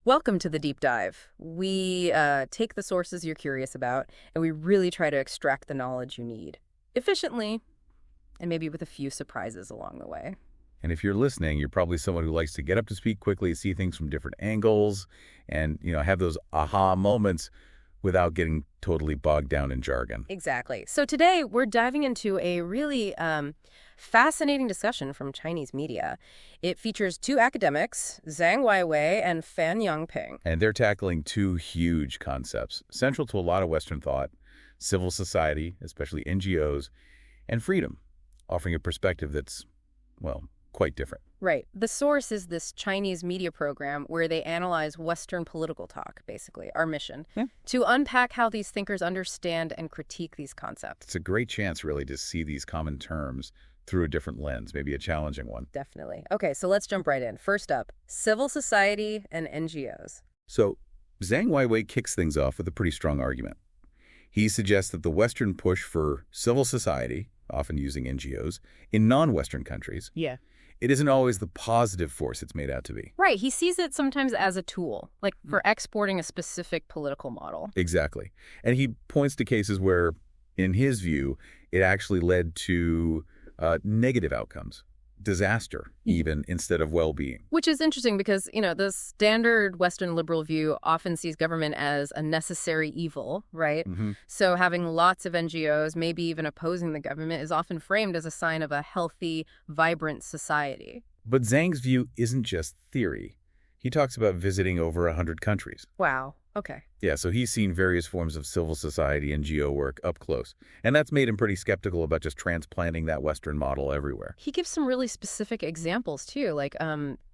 Welcome to the deep dive. We take the sources you're curious about, and we really try to extract the knowledge you need efficiently, and maybe with a few surprises along the way. And if you're listening, you're probably someone who likes to get up to speed quickly, see things from different angles, and have those aha moments without getting totally bogged down in jargon. Exactly. So today we're diving into a really fascinating discussion from Chinese media. It features two academics, Zhang Weiwei and Fan Yangping. And they're tackling two huge concepts, central to a lot of Western thought: civil society, especially NGOs, and freedom, offering a perspective that's, well, quite different. Right. The source is this Chinese media program where they analyze Western political talk, basically, our mission, to unpack how these thinkers understand and critique these concepts. It's a great chance, really, to see these common terms through a different lens, maybe a challenging one. Definitely. Okay, so let's jump right in. First up, civil society and NGOs. So Zhang Weiwei kicks things off with a pretty strong argument. He suggests that the Western push for civil society, often using NGOs, in non-Western countries, it isn't always the positive force it's made out to be. Right. He sees it sometimes as a tool, like for exporting a specific political model. Exactly. And he points to cases where, in his view, it actually led to negative outcomes, disaster even, instead of well-being. Which is interesting because, the standard Western liberal view often sees government as a necessary evil, right? So having lots of NGOs, maybe even opposing the government, is often framed as a sign of a healthy, vibrant society. But Zhang's view isn't just theory. He talks about visiting over 100 countries. Wow. Okay. Yeah, so he's seen various forms of civil society and NGO work up close. And that's made him pretty skeptical about just transplanting that Western model everywhere. He gives some really specific examples, too, like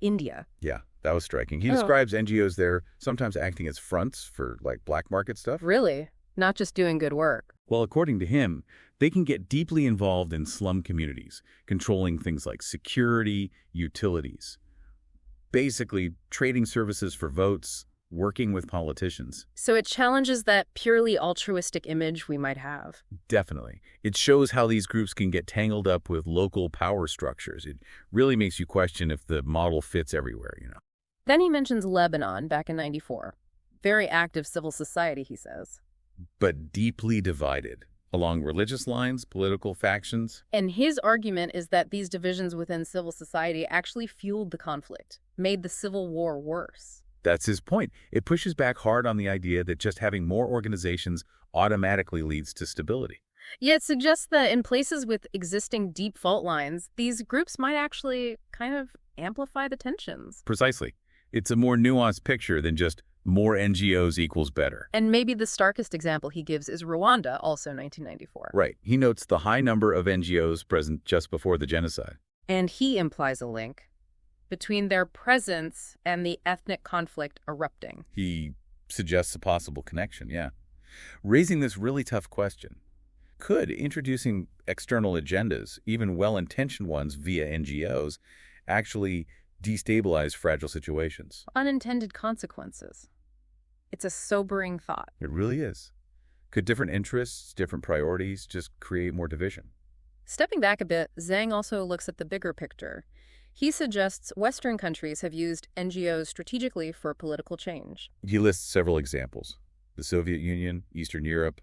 India. Yeah, that was striking. He describes NGOs there sometimes acting as fronts for, black market stuff. Really? Not just doing good work. Well, according to him, they can get deeply involved in slum communities, controlling things like security, utilities. Basically, trading services for votes, working with politicians. So it challenges that purely altruistic image we might have. Definitely. It shows how these groups can get tangled up with local power structures. It really makes you question if the model fits everywhere, Then he mentions Lebanon back in '94. Very active civil society, he says. But deeply divided along religious lines, political factions. And his argument is that these divisions within civil society actually fueled the conflict, made the civil war worse. That's his point. It pushes back hard on the idea that just having more organizations automatically leads to stability. Yet it suggests that in places with existing deep fault lines, these groups might actually kind of amplify the tensions. Precisely. It's a more nuanced picture than just more NGOs equals better. And maybe the starkest example he gives is Rwanda, also 1994. Right. He notes the high number of NGOs present just before the genocide. And he implies a link between their presence and the ethnic conflict erupting. He suggests a possible connection, yeah. Raising this really tough question: could introducing external agendas, even well-intentioned ones via NGOs, actually destabilize fragile situations? Unintended consequences. It's a sobering thought. It really is. Could different interests, different priorities just create more division? Stepping back a bit, Zhang also looks at the bigger picture. He suggests Western countries have used NGOs strategically for political change. He lists several examples: the Soviet Union, Eastern Europe,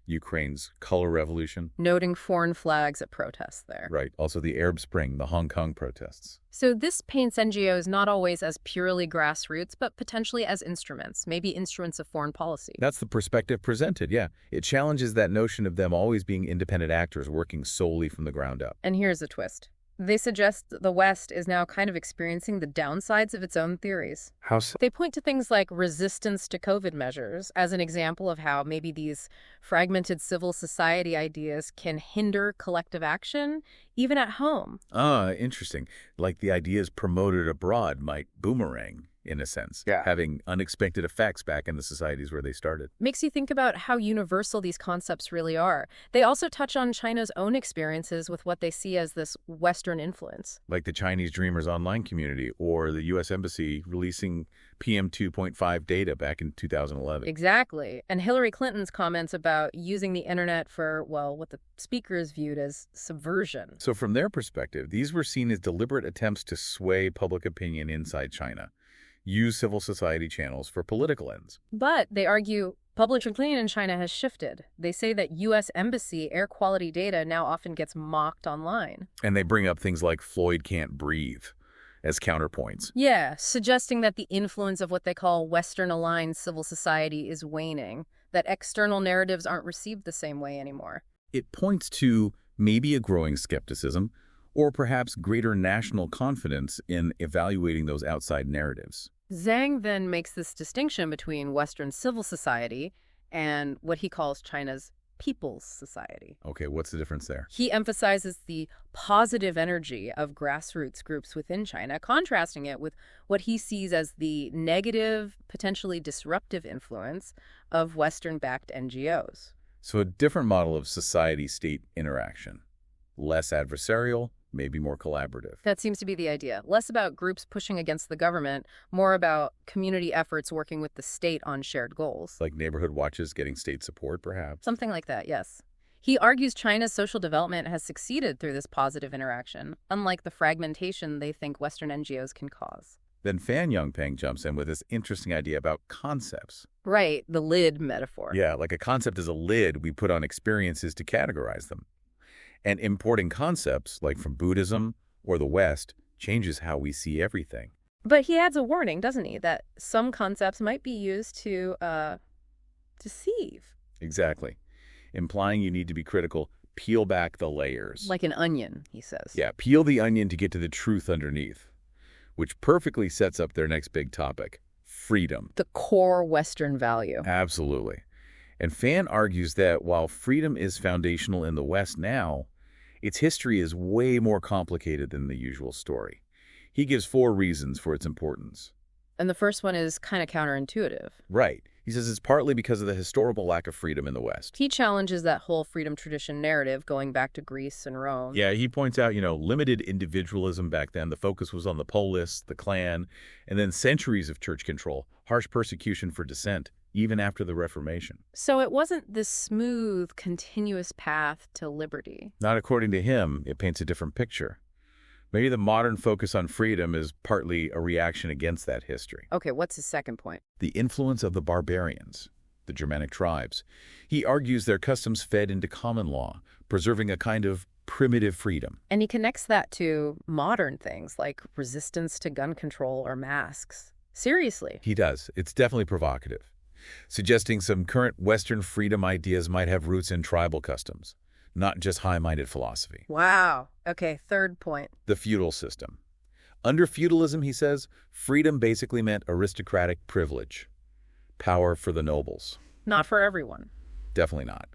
Ukraine's color revolution. Noting foreign flags at protests there. Right. Also the Arab Spring, the Hong Kong protests. So this paints NGOs not always as purely grassroots, but potentially as instruments, maybe instruments of foreign policy. That's the perspective presented, yeah. It challenges that notion of them always being independent actors working solely from the ground up. And here's a twist. They suggest the West is now kind of experiencing the downsides of its own theories. How so? They point to things like resistance to COVID measures as an example of how maybe these fragmented civil society ideas can hinder collective action, even at home. Ah, interesting. Like the ideas promoted abroad might boomerang, in a sense, having unexpected effects back in the societies where they started. Makes you think about how universal these concepts really are. They also touch on China's own experiences with what they see as this Western influence. Like the Chinese Dreamers online community or the U.S. Embassy releasing PM 2.5 data back in 2011. Exactly. And Hillary Clinton's comments about using the internet for, well, what the speakers viewed as subversion. So from their perspective, these were seen as deliberate attempts to sway public opinion inside China. use civil society channels for political ends. But they argue public opinion in China has shifted. They say that U.S. embassy air quality data now often gets mocked online. And they bring up things like Floyd can't breathe as counterpoints. Yeah, suggesting that the influence of what they call Western-aligned civil society is waning, that external narratives aren't received the same way anymore. It points to maybe a growing skepticism, or perhaps greater national confidence in evaluating those outside narratives. Zhang then makes this distinction between Western civil society and what he calls China's people's society. Okay, what's the difference there? He emphasizes the positive energy of grassroots groups within China, contrasting it with what he sees as the negative, potentially disruptive influence of Western-backed NGOs. So a different model of society-state interaction. Less adversarial, maybe more collaborative. That seems to be the idea. Less about groups pushing against the government, more about community efforts working with the state on shared goals. Like neighborhood watches getting state support, perhaps? Something like that, yes. He argues China's social development has succeeded through this positive interaction, unlike the fragmentation they think Western NGOs can cause. Then Fan Yongpeng jumps in with this interesting idea about concepts. Right, the lid metaphor. Yeah, like a concept is a lid we put on experiences to categorize them. And importing concepts, like from Buddhism or the West, changes how we see everything. But he adds a warning, doesn't he, that some concepts might be used to deceive. Exactly. Implying you need to be critical, peel back the layers. Like an onion, he says. Yeah, peel the onion to get to the truth underneath, which perfectly sets up their next big topic, freedom. The core Western value. Absolutely. And Fan argues that while freedom is foundational in the West now, its history is way more complicated than the usual story. He gives 4 reasons for its importance. And the first one is kind of counterintuitive. Right. He says it's partly because of the historical lack of freedom in the West. He challenges that whole freedom tradition narrative going back to Greece and Rome. Yeah, he points out, limited individualism back then. The focus was on the polis, the clan, and then centuries of church control, harsh persecution for dissent, even after the Reformation. So it wasn't this smooth, continuous path to liberty. Not according to him. It paints a different picture. Maybe the modern focus on freedom is partly a reaction against that history. Okay, what's his second point? The influence of the barbarians, the Germanic tribes. He argues their customs fed into common law, preserving a kind of primitive freedom. And he connects that to modern things like resistance to gun control or masks. Seriously. He does. It's definitely provocative, suggesting some current Western freedom ideas might have roots in tribal customs, not just high-minded philosophy. Wow. Okay, third point. The feudal system. Under feudalism, he says, freedom basically meant aristocratic privilege, power for the nobles. Not for everyone. Definitely not.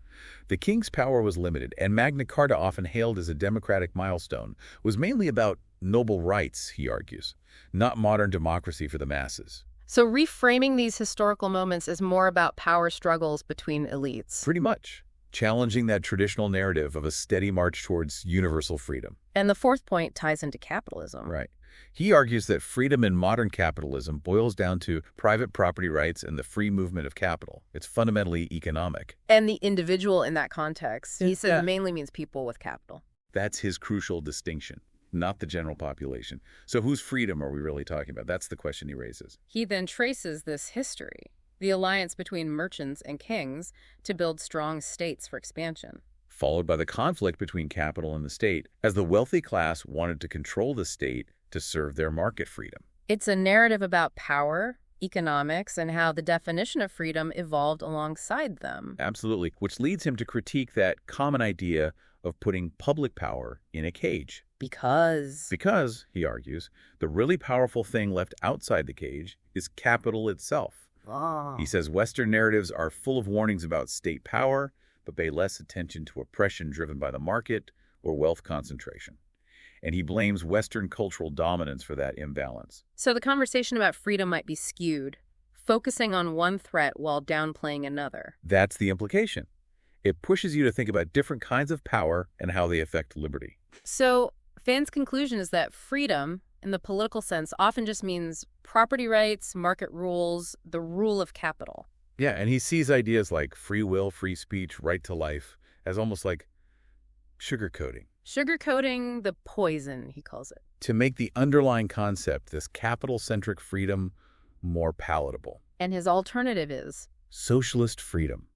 The king's power was limited, and Magna Carta, often hailed as a democratic milestone, was mainly about noble rights, he argues, not modern democracy for the masses. So reframing these historical moments is more about power struggles between elites. Pretty much. Challenging that traditional narrative of a steady march towards universal freedom. And the fourth point ties into capitalism. Right. He argues that freedom in modern capitalism boils down to private property rights and the free movement of capital. It's fundamentally economic. And the individual in that context, he says, mainly means people with capital. That's his crucial distinction, not the general population. So whose freedom are we really talking about? That's the question he raises. He then traces this history, the alliance between merchants and kings, to build strong states for expansion. Followed by the conflict between capital and the state, as the wealthy class wanted to control the state to serve their market freedom. It's a narrative about power, economics, and how the definition of freedom evolved alongside them. Absolutely, which leads him to critique that common idea of putting public power in a cage. Because, he argues, the really powerful thing left outside the cage is capital itself. He says Western narratives are full of warnings about state power, but pay less attention to oppression driven by the market or wealth concentration. And he blames Western cultural dominance for that imbalance. So the conversation about freedom might be skewed, focusing on one threat while downplaying another. That's the implication. It pushes you to think about different kinds of power and how they affect liberty. So Fan's conclusion is that freedom, in the political sense, often just means property rights, market rules, the rule of capital. Yeah, and he sees ideas like free will, free speech, right to life as almost like sugarcoating. Sugarcoating the poison, he calls it. To make the underlying concept, this capital-centric freedom, more palatable. And his alternative is? Socialist freedom.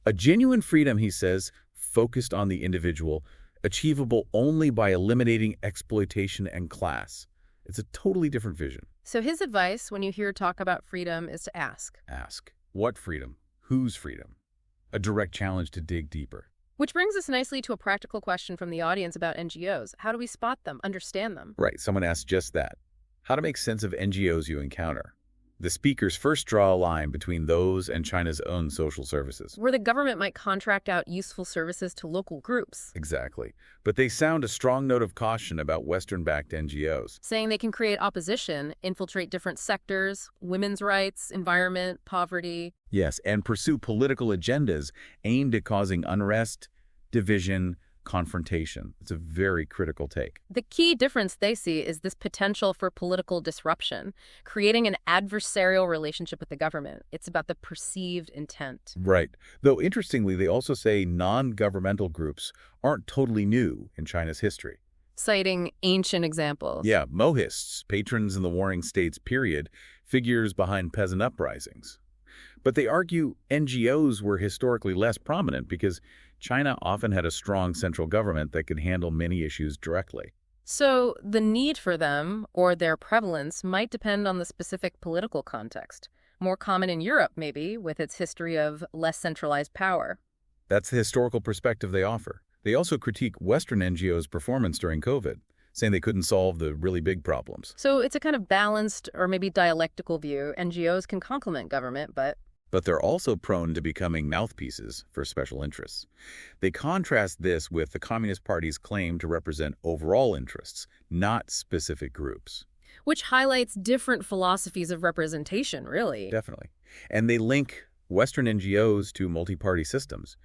A genuine freedom, he says, focused on the individual, achievable only by eliminating exploitation and class. It's a totally different vision. So his advice when you hear talk about freedom is to ask. Ask. What freedom? Whose freedom? A direct challenge to dig deeper. Which brings us nicely to a practical question from the audience about NGOs. How do we spot them, understand them? Right, someone asked just that. How to make sense of NGOs you encounter. The speakers first draw a line between those and China's own social services. Where the government might contract out useful services to local groups. Exactly. But they sound a strong note of caution about Western-backed NGOs. Saying they can create opposition, infiltrate different sectors, women's rights, environment, poverty. Yes, and pursue political agendas aimed at causing unrest, division, confrontation. It's a very critical take. The key difference they see is this potential for political disruption, creating an adversarial relationship with the government. It's about the perceived intent. Right. Though, interestingly, they also say non-governmental groups aren't totally new in China's history. Citing ancient examples. Yeah, Mohists, patrons in the Warring States period, figures behind peasant uprisings. But they argue NGOs were historically less prominent because China often had a strong central government that could handle many issues directly. So the need for them, or their prevalence, might depend on the specific political context. More common in Europe, maybe, with its history of less centralized power. That's the historical perspective they offer. They also critique Western NGOs' performance during COVID, saying they couldn't solve the really big problems. So it's a kind of balanced or maybe dialectical view. NGOs can complement government, but they're also prone to becoming mouthpieces for special interests. They contrast this with the Communist Party's claim to represent overall interests, not specific groups. Which highlights different philosophies of representation, really. Definitely. And they link Western NGOs to multi-party systems,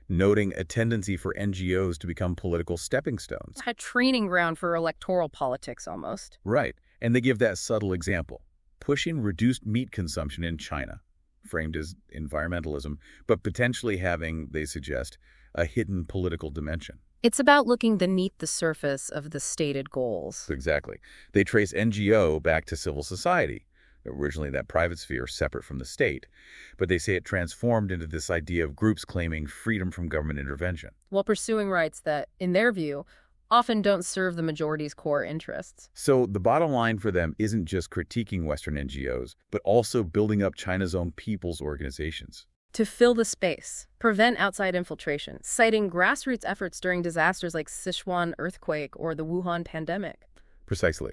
noting a tendency for NGOs to become political stepping stones. A training ground for electoral politics, almost. Right. And they give that subtle example, pushing reduced meat consumption in China, framed as environmentalism, but potentially having, they suggest, a hidden political dimension. It's about looking beneath the surface of the stated goals. Exactly. They trace NGO back to civil society, originally that private sphere separate from the state, but they say it transformed into this idea of groups claiming freedom from government intervention. While pursuing rights that, in their view, often don't serve the majority's core interests. So the bottom line for them isn't just critiquing Western NGOs, but also building up China's own people's organizations. To fill the space, prevent outside infiltration, citing grassroots efforts during disasters like Sichuan earthquake or the Wuhan pandemic. Precisely.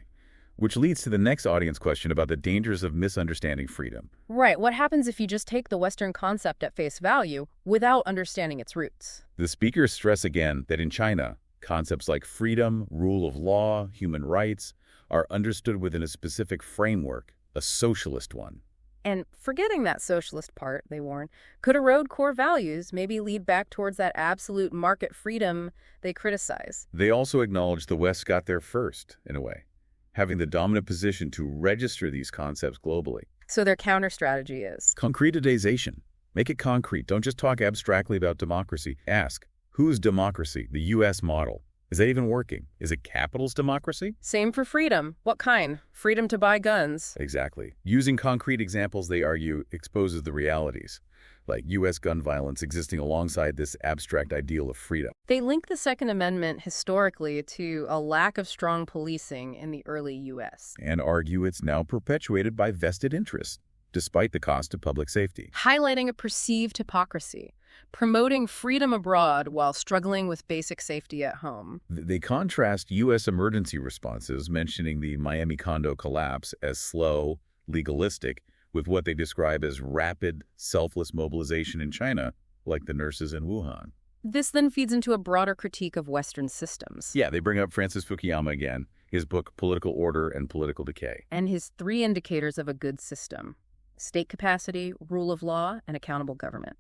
Which leads to the next audience question about the dangers of misunderstanding freedom. Right. What happens if you just take the Western concept at face value without understanding its roots? The speakers stress again that in China, concepts like freedom, rule of law, human rights are understood within a specific framework, a socialist one. And forgetting that socialist part, they warn, could erode core values, maybe lead back towards that absolute market freedom they criticize. They also acknowledge the West got there first, in a way, having the dominant position to register these concepts globally. So their counter-strategy is? Concretization. Make it concrete. Don't just talk abstractly about democracy. Ask, whose democracy? The U.S. model. Is that even working? Is it capitalist democracy? Same for freedom. What kind? Freedom to buy guns. Exactly. Using concrete examples, they argue, exposes the realities, like U.S. gun violence existing alongside this abstract ideal of freedom. They link the Second Amendment historically to a lack of strong policing in the early U.S. And argue it's now perpetuated by vested interests, despite the cost of public safety. Highlighting a perceived hypocrisy, promoting freedom abroad while struggling with basic safety at home. They contrast U.S. emergency responses, mentioning the Miami condo collapse as slow, legalistic, with what they describe as rapid, selfless mobilization in China, like the nurses in Wuhan. This then feeds into a broader critique of Western systems. Yeah, they bring up Francis Fukuyama again, his book Political Order and Political Decay. And his 3 indicators of a good system: state capacity, rule of law, and accountable government.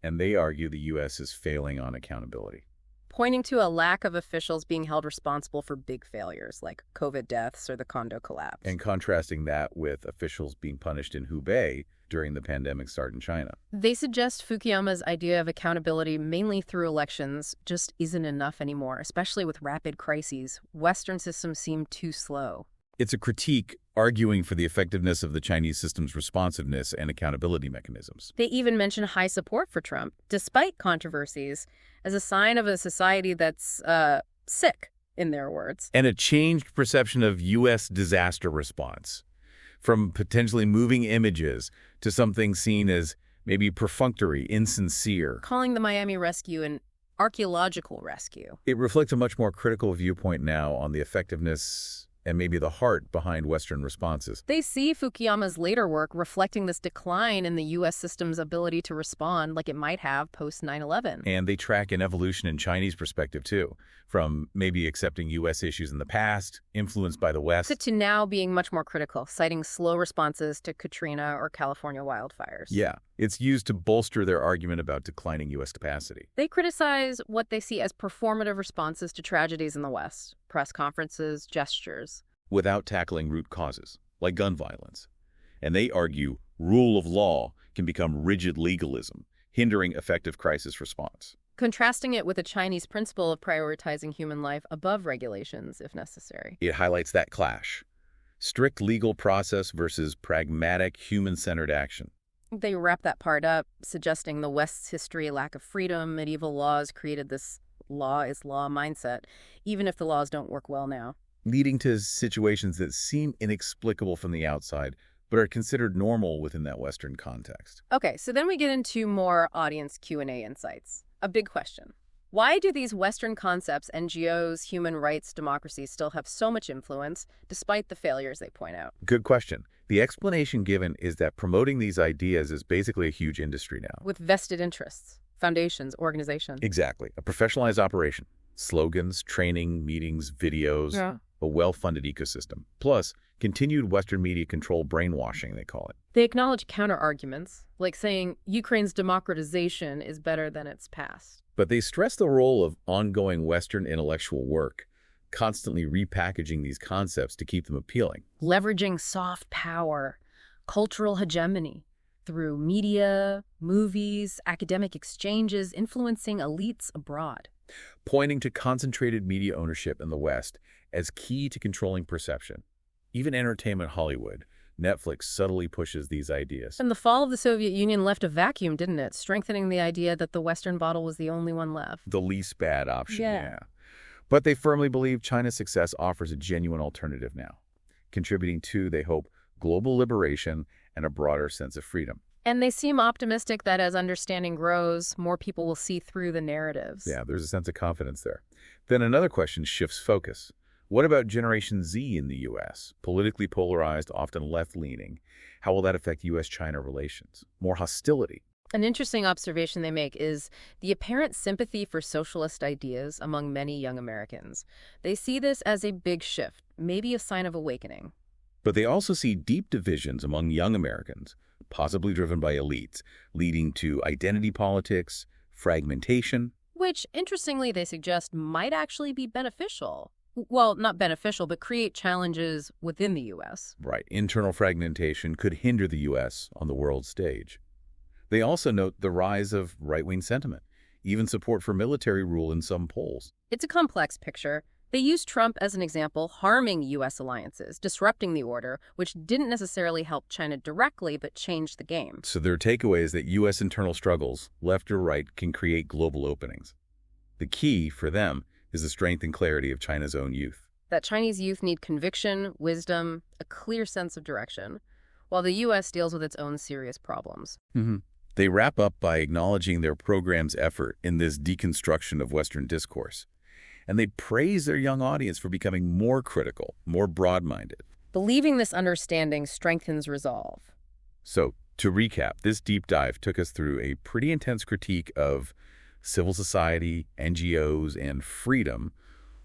And they argue the U.S. is failing on accountability, pointing to a lack of officials being held responsible for big failures like COVID deaths or the condo collapse. And contrasting that with officials being punished in Hubei during the pandemic start in China. They suggest Fukuyama's idea of accountability mainly through elections just isn't enough anymore, especially with rapid crises. Western systems seem too slow. It's a critique arguing for the effectiveness of the Chinese system's responsiveness and accountability mechanisms. They even mention high support for Trump, despite controversies, as a sign of a society that's sick, in their words. And a changed perception of U.S. disaster response, from potentially moving images to something seen as maybe perfunctory, insincere. Calling the Miami rescue an archaeological rescue. It reflects a much more critical viewpoint now on the effectiveness and maybe the heart behind Western responses. They see Fukuyama's later work reflecting this decline in the U.S. system's ability to respond like it might have post 9/11. And they track an evolution in Chinese perspective, too, from maybe accepting U.S. issues in the past, influenced by the West, to now being much more critical, citing slow responses to Katrina or California wildfires. Yeah, it's used to bolster their argument about declining U.S. capacity. They criticize what they see as performative responses to tragedies in the West, press conferences, gestures, without tackling root causes, like gun violence. And they argue rule of law can become rigid legalism, hindering effective crisis response. Contrasting it with a Chinese principle of prioritizing human life above regulations, if necessary. It highlights that clash. Strict legal process versus pragmatic, human-centered action. They wrap that part up, suggesting the West's history, lack of freedom, medieval laws created this law is law mindset, even if the laws don't work well now. Leading to situations that seem inexplicable from the outside, but are considered normal within that Western context. Okay, so then we get into more audience Q&A insights. A big question. Why do these Western concepts, NGOs, human rights, democracy, still have so much influence, despite the failures they point out? Good question. The explanation given is that promoting these ideas is basically a huge industry now. With vested interests, foundations, organizations. Exactly. A professionalized operation. Slogans, training, meetings, videos, a well-funded ecosystem. Plus, continued Western media control brainwashing, they call it. They acknowledge counter-arguments, like saying Ukraine's democratization is better than its past. But they stress the role of ongoing Western intellectual work, constantly repackaging these concepts to keep them appealing. Leveraging soft power, cultural hegemony, through media, movies, academic exchanges, influencing elites abroad. Pointing to concentrated media ownership in the West as key to controlling perception. Even entertainment Hollywood, Netflix subtly pushes these ideas. And the fall of the Soviet Union left a vacuum, didn't it? Strengthening the idea that the Western bottle was the only one left. The least bad option, yeah. But they firmly believe China's success offers a genuine alternative now, contributing to, they hope, global liberation and a broader sense of freedom. And they seem optimistic that as understanding grows, more people will see through the narratives. Yeah, there's a sense of confidence there. Then another question shifts focus. What about Generation Z in the U.S.? Politically polarized, often left-leaning. How will that affect U.S.-China relations? More hostility? An interesting observation they make is the apparent sympathy for socialist ideas among many young Americans. They see this as a big shift, maybe a sign of awakening. But they also see deep divisions among young Americans, possibly driven by elites, leading to identity politics, fragmentation. Which, interestingly, they suggest might actually be beneficial. Well, not beneficial, but create challenges within the U.S. Right. Internal fragmentation could hinder the U.S. on the world stage. They also note the rise of right-wing sentiment, even support for military rule in some polls. It's a complex picture. They use Trump as an example, harming U.S. alliances, disrupting the order, which didn't necessarily help China directly, but changed the game. So their takeaway is that U.S. internal struggles, left or right, can create global openings. The key, for them, is the strength and clarity of China's own youth. That Chinese youth need conviction, wisdom, a clear sense of direction, while the U.S. deals with its own serious problems. They wrap up by acknowledging their program's effort in this deconstruction of Western discourse. And they praise their young audience for becoming more critical, more broad-minded. Believing this understanding strengthens resolve. So, to recap, this deep dive took us through a pretty intense critique of civil society, NGOs, and freedom,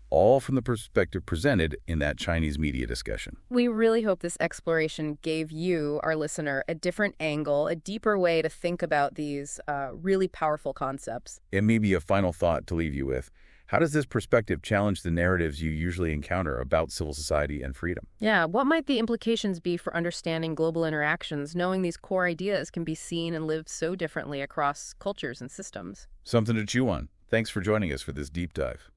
all from the perspective presented in that Chinese media discussion. We really hope this exploration gave you, our listener, a different angle, a deeper way to think about these really powerful concepts. And maybe a final thought to leave you with. How does this perspective challenge the narratives you usually encounter about civil society and freedom? Yeah, what might the implications be for understanding global interactions, knowing these core ideas can be seen and lived so differently across cultures and systems? Something to chew on. Thanks for joining us for this deep dive.